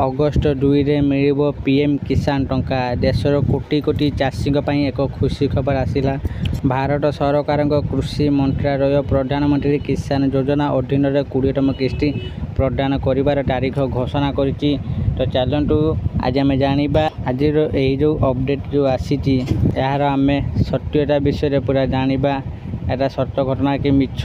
August 2ରେ ମିଳିବ PM କିଷାନ ଟଙ୍କା। ଦେଶର କୋଟି କୋଟି ଚାଷୀଙ୍କ ପାଇଁ ଏକ ଖୁସି ଖବର ଆସିଲା। ଭାରତ ସରକାରଙ୍କ କୃଷି ମନ୍ତ୍ରାଳୟ ପ୍ରଧାନମନ୍ତ୍ରୀ କିଷାନ ଯୋଜନା ଅଧୀନରେ 20ତମ କିସ୍ତି ପ୍ରଦାନ କରିବାର ତାରିଖ ଘୋଷଣା କରିଛି। ତ ଚାଲନ୍ତୁ ଆଜି ଆମେ ଜାଣିବା ଆଜିର ଏହି ଯେଉଁ ଅପଡେଟ୍ ଯେଉଁ ଆସିଛି ଏହାର ଆମେ ସତ୍ୟତା ବିଷୟରେ ପୁରା ଜାଣିବା। ଏଟା ସତ୍ୟ ଘଟଣା କି ମିଛ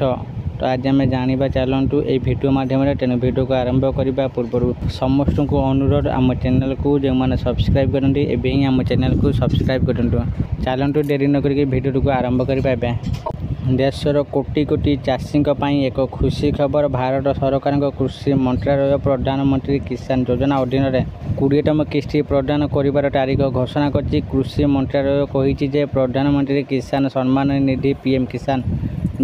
ତ ଆଜି ଆମେ ଜାଣିବା। ଚାଲନ୍ତୁ ଏହି ଭିଡ଼ିଓ ମାଧ୍ୟମରେ। ତେଣୁ ଭିଡ଼ିଓକୁ ଆରମ୍ଭ କରିବା ପୂର୍ବରୁ ସମସ୍ତଙ୍କୁ ଅନୁରୋଧ ଆମ ଚ୍ୟାନେଲକୁ ଯେଉଁମାନେ ସବସ୍କ୍ରାଇବ୍ କରନ୍ତି ଏବେ ହିଁ ଆମ ଚ୍ୟାନେଲକୁ ସବସ୍କ୍ରାଇବ୍ କରନ୍ତୁ। ଚାଲନ୍ତୁ ଡେରି ନ କରିକି ଭିଡ଼ିଓଟିକୁ ଆରମ୍ଭ କରିବା ଏବେ। ଦେଶର କୋଟି କୋଟି ଚାଷୀଙ୍କ ପାଇଁ ଏକ ଖୁସି ଖବର। ଭାରତ ସରକାରଙ୍କ କୃଷି ମନ୍ତ୍ରାଳୟ ପ୍ରଧାନମନ୍ତ୍ରୀ କିଷାନ ଯୋଜନା ଅଧୀନରେ 20ତମ କିସ୍ତି ପ୍ରଦାନ କରିବାର ତାରିଖ ଘୋଷଣା କରିଛି। କୃଷି ମନ୍ତ୍ରାଳୟ କହିଛି ଯେ ପ୍ରଧାନମନ୍ତ୍ରୀ କିଷାନ ସମ୍ମାନ ନିଧି ପିଏମ୍ କିଷାନ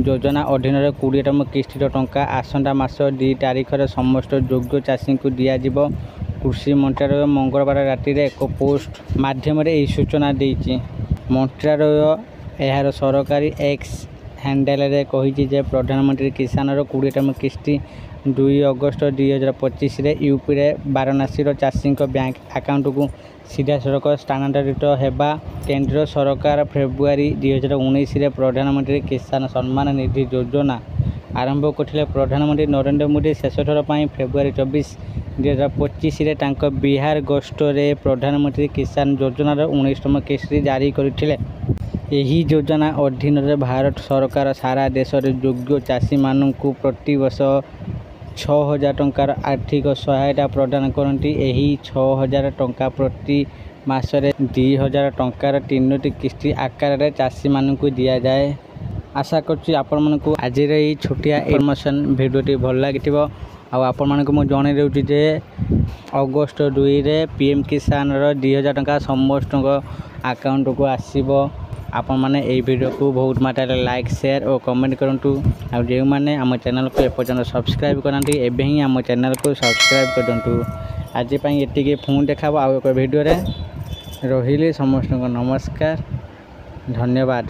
ଯୋଜନା ଅଧୀନରେ 20ତମ କିସ୍ତିର ଟଙ୍କା ଆସନ୍ତା ମାସ 2 ତାରିଖରେ ସମସ୍ତ ଯୋଗ୍ୟ ଚାଷୀଙ୍କୁ ଦିଆଯିବ। କୃଷି ମନ୍ତ୍ରାଳୟ ମଙ୍ଗଳବାର ରାତିରେ ଏକ ପୋଷ୍ଟ ମାଧ୍ୟମରେ ଏହି ସୂଚନା ଦେଇଛି। ମନ୍ତ୍ରାଳୟ ଏହାର ସରକାରୀ ଏକ୍ସ ହ୍ୟାଣ୍ଡେଲରେ କହିଛି ଯେ ପ୍ରଧାନମନ୍ତ୍ରୀ କିଷାନର 20ତମ କିସ୍ତି 2 ଅଗଷ୍ଟ 2025ରେ ୟୁପିରେ ବାରାଣସୀର ଚାଷୀଙ୍କ ବ୍ୟାଙ୍କ ଆକାଉଣ୍ଟକୁ ସିଧାସଳଖ ସ୍ଥାନାନ୍ତରିତ ହେବା। କେନ୍ଦ୍ର ସରକାର ଫେବୃଆରୀ 2019ରେ ପ୍ରଧାନମନ୍ତ୍ରୀ କିଷାନ ସମ୍ମାନ ନିଧି ଯୋଜନା ଆରମ୍ଭ କରିଥିଲେ। ପ୍ରଧାନମନ୍ତ୍ରୀ ନରେନ୍ଦ୍ର ମୋଦି ଶେଷଥର ପାଇଁ ଫେବୃଆରୀ 24, 2025ରେ ତାଙ୍କ ବିହାର ଗସ୍ତରେ ପ୍ରଧାନମନ୍ତ୍ରୀ କିଷାନ ଯୋଜନାର 19ତମ କିସ୍ତି ଜାରି କରିଥିଲେ। ଏହି ଯୋଜନା ଅଧୀନରେ ଭାରତ ସରକାର ସାରା ଦେଶରେ ଯୋଗ୍ୟ ଚାଷୀମାନଙ୍କୁ ପ୍ରତିବର୍ଷ 6,000 ଟଙ୍କାର ଆର୍ଥିକ ସହାୟତା ପ୍ରଦାନ କରନ୍ତି। ଏହି 6,000 ଟଙ୍କା ପ୍ରତି ମାସରେ 2,000 ଟଙ୍କାର 3ଟି କିସ୍ତି ଆକାରରେ ଚାଷୀମାନଙ୍କୁ ଦିଆଯାଏ। ଆଶା କରୁଛି ଆପଣମାନଙ୍କୁ ଆଜିର ଏହି ଛୋଟିଆ ଇନଫର୍ମେସନ୍ ଭିଡ଼ିଓଟି ଭଲ ଲାଗିଥିବ। ଆଉ ଆପଣମାନଙ୍କୁ ମୁଁ ଜଣାଇ ଦେଉଛି ଯେ ଅଗଷ୍ଟ 2ରେ ପିଏମ୍ କିଷାନର 2,000 ଟଙ୍କା ସମସ୍ତଙ୍କ ଆକାଉଣ୍ଟକୁ ଆସିବ। ଆପଣମାନେ ଏହି ଭିଡ଼ିଓକୁ ବହୁତ ମାତ୍ରାରେ ଲାଇକ୍, ସେୟାର ଓ କମେଣ୍ଟ କରନ୍ତୁ। ଆଉ ଯେଉଁମାନେ ଆମ ଚ୍ୟାନେଲକୁ ଏପର୍ଯ୍ୟନ୍ତ ସବସ୍କ୍ରାଇବ୍ କରନ୍ତି ଏବେ ହିଁ ଆମ ଚ୍ୟାନେଲକୁ ସବସ୍କ୍ରାଇବ୍ କରନ୍ତୁ। ଆଜି ପାଇଁ ଏତିକି, ପୁଣି ଦେଖାବ ଆଉ ଏକ ଭିଡ଼ିଓରେ। ରହିଲି ସମସ୍ତଙ୍କୁ ନମସ୍କାର, ଧନ୍ୟବାଦ।